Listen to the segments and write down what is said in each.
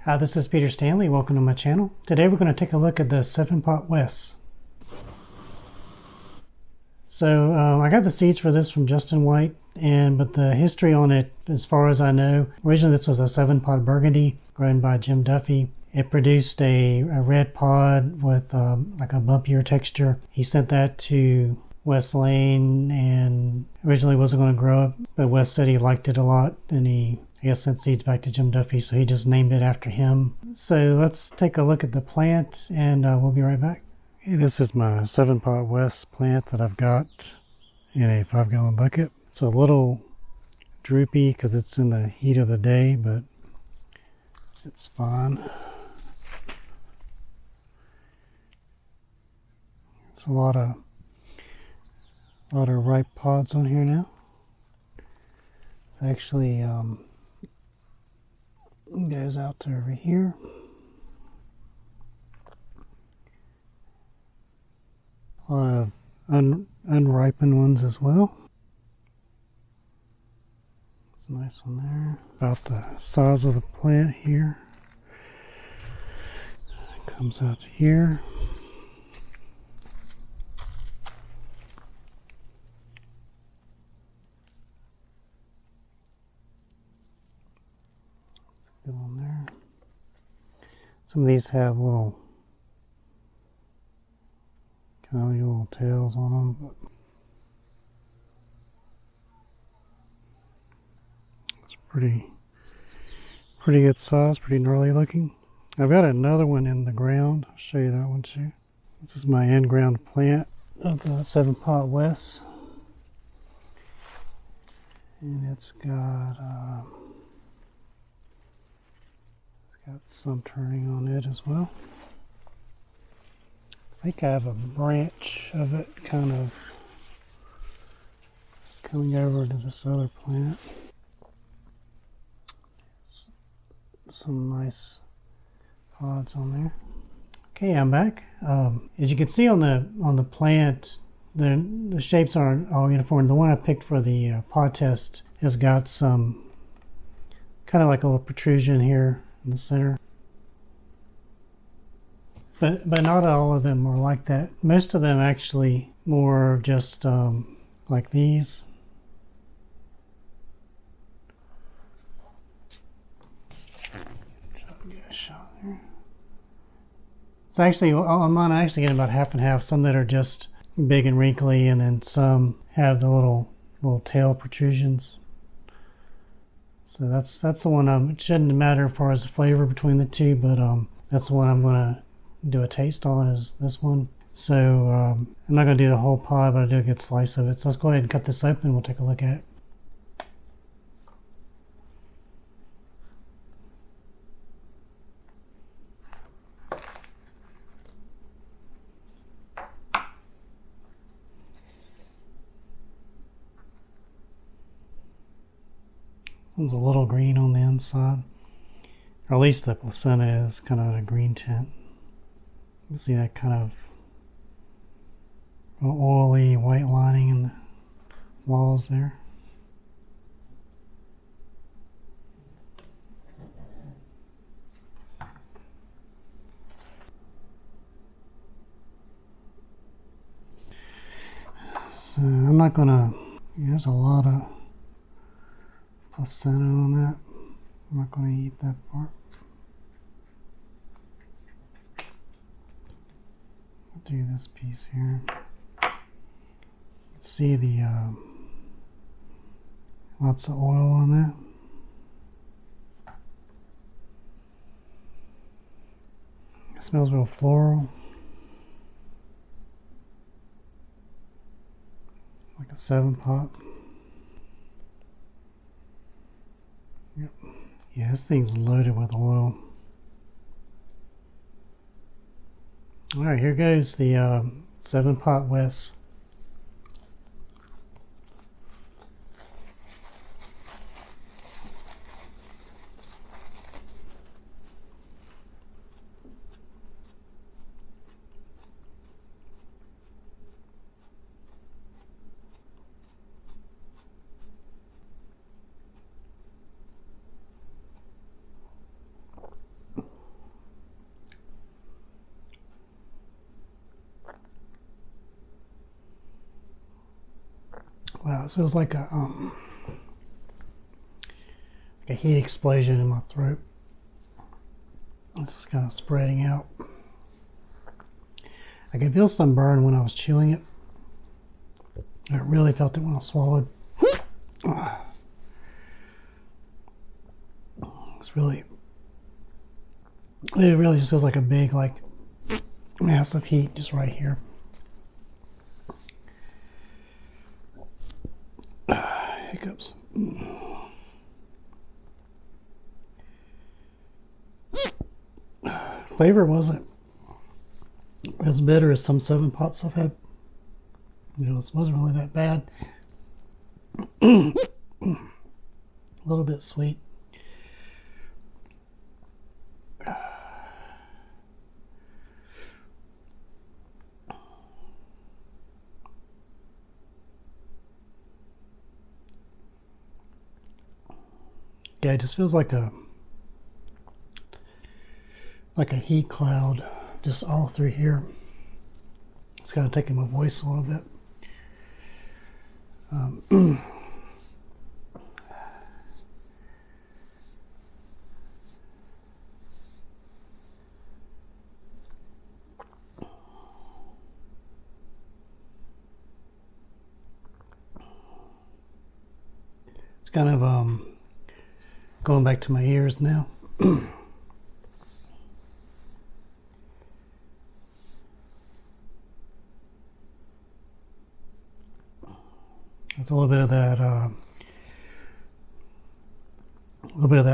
Hi, this is Peter Stanley. Welcome to my channel. Today we're going to take a look at the 7 Pot Wes. So I got the seeds for this from Justin White, but the history on it, as far as I know, originally this was a 7 Pot Burgundy grown by Jim Duffy. It produced a red pod with like a bumpier texture. He sent that to Wes Lane and originally wasn't going to grow it, but Wes said he liked it a lot and he sent seeds back to Jim Duffy, so he just named it after him. So let's take a look at the plant and we'll be right back. Okay, this is my 7 Pot Wes plant that I've got in a 5-gallon bucket. It's a little droopy because it's in the heat of the day, but it's fine. It's a lot of ripe pods on here now. It's actually goes out to over here. A lot of unripened ones as well. It's a nice one there. About the size of the plant here. It comes out to here. On there. Some of these have little little tails on them, but it's pretty good size, pretty gnarly looking. I've got another one in the ground. I'll show you that one too. This is my in-ground plant of the 7 Pot Wes, and it's got some turning on it as well. I think I have a branch of it kind of coming over to this other plant. Some nice pods on there. Okay, I'm back. As you can see on the plant, the shapes aren't all uniform. The one I picked for the pod test has got some kind of like a little protrusion here in the center, but not all of them are like that. Most of them actually more just like these. Try to get a shot there. So actually on mine I actually get about half and half. Some that are just big and wrinkly, and then some have the little tail protrusions. So that's the one. It shouldn't matter as far as the flavor between the two, but that's the one I'm going to do a taste on, is this one. So I'm not going to do the whole pod, but I'll do a good slice of it. So let's go ahead and cut this open and we'll take a look at it. One's a little green on the inside, or at least the placenta is kind of a green tint. You can see that kind of oily white lining in the walls there. So I'm not gonna, there's a lot of placenta on that. I'm not going to eat that part. I'll do this piece here. See the lots of oil on that. It smells real floral, like a 7 Pot. Yep. Yeah, this thing's loaded with oil. Alright, here goes the 7 Pot Wes. So it was like a heat explosion in my throat. This is kind of spreading out. I could feel some burn when I was chewing it. I really felt it when I swallowed. It's really, it really just feels like a big, like, massive heat just right here. Hiccups. Flavor wasn't as bitter as some 7 pots I've had. You know, it wasn't really that bad. A little bit sweet. Yeah, it just feels like a heat cloud just all through here. It's kind of taking my voice a little bit. It's kind of going back to my ears now. It's a little bit of that,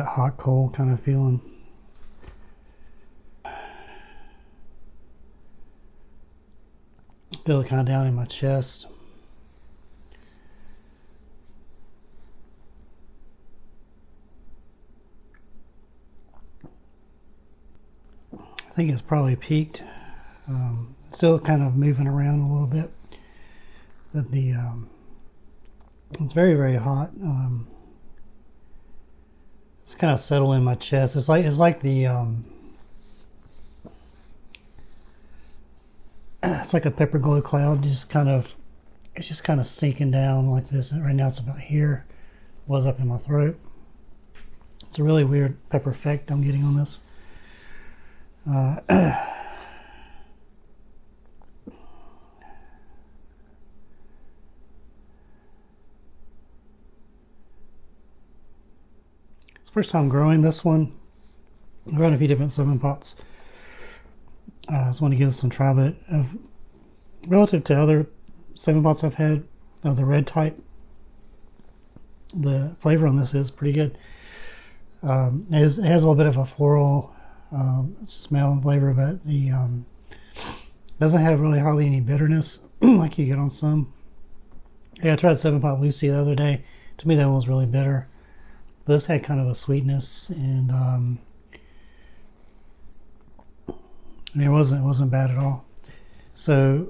hot cold kind of feeling. Feel it kind of down in my chest. I think it's probably peaked. Still kind of moving around a little bit, but it's very, very hot. It's kind of settling in my chest. It's like the it's like a pepper glow cloud. It's just kind of sinking down like this. Right now it's about here. It was up in my throat. It's a really weird pepper effect I'm getting on this. First time growing this one. I've grown a few different 7 pots. I just want to give this some try, but relative to other 7 pots I've had of the red type, the flavor on this is pretty good. It has a little bit of a floral smell and flavor, but the doesn't have really hardly any bitterness like you get on some. Yeah, I tried 7 Pot Lucy the other day. To me, that one was really bitter. But this had kind of a sweetness, and it wasn't bad at all. So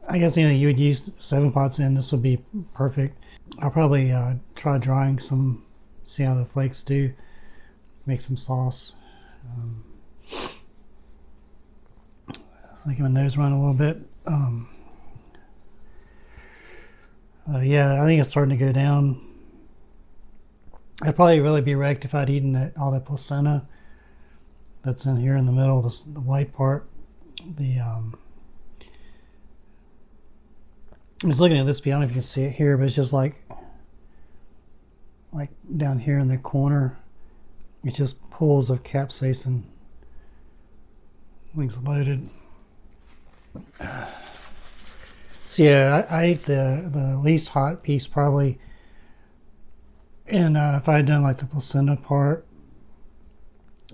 I guess anything you would use 7 pots in, this would be perfect. I'll probably try drying some, see how the flakes do, make some sauce. Making my nose run a little bit. Yeah, I think it's starting to go down. I'd probably really be wrecked if I'd eaten all that placenta that's in here in the middle, the white part. I'm just looking at this, I don't know if you can see it here, but it's just like down here in the corner, it's just pools of capsaicin. Thing's loaded. So yeah, I ate the least hot piece probably. And if I had done like the placenta part,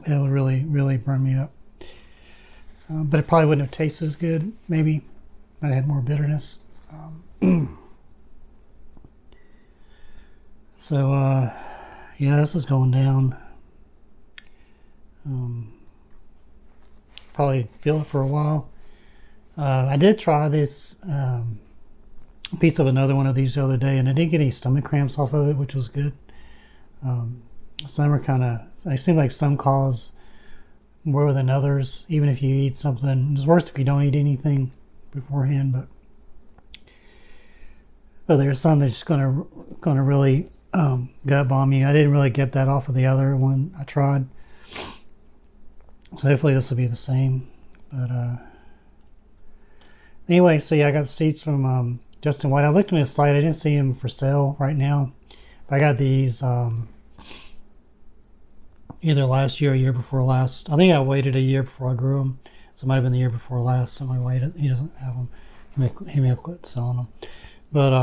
it would really, really burn me up. But it probably wouldn't have tasted as good, maybe. I had more bitterness. So, yeah, this is going down. Probably feel it for a while. I did try this piece of another one of these the other day, and I didn't get any stomach cramps off of it, which was good. Some are they seem like some cause more than others, even if you eat something. It's worse if you don't eat anything beforehand, but But there's some that's just gonna really gut bomb you. I didn't really get that off of the other one I tried, so hopefully this will be the same. But anyway, so yeah, I got the seats from Justin White. I looked on his site. I didn't see him for sale right now. But I got these either last year or year before last. I think I waited a year before I grew them. So it might have been the year before last. Somebody waited. He doesn't have them. He may have quit selling them. But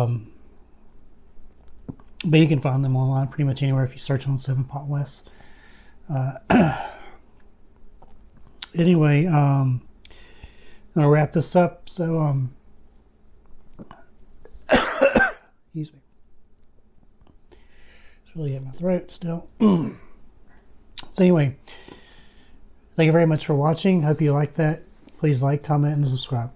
you can find them online pretty much anywhere if you search on 7 Pot Wes. Anyway, I'm gonna wrap this up. So excuse me. It's really in my throat still. So anyway, thank you very much for watching. Hope you liked that. Please like, comment, and subscribe.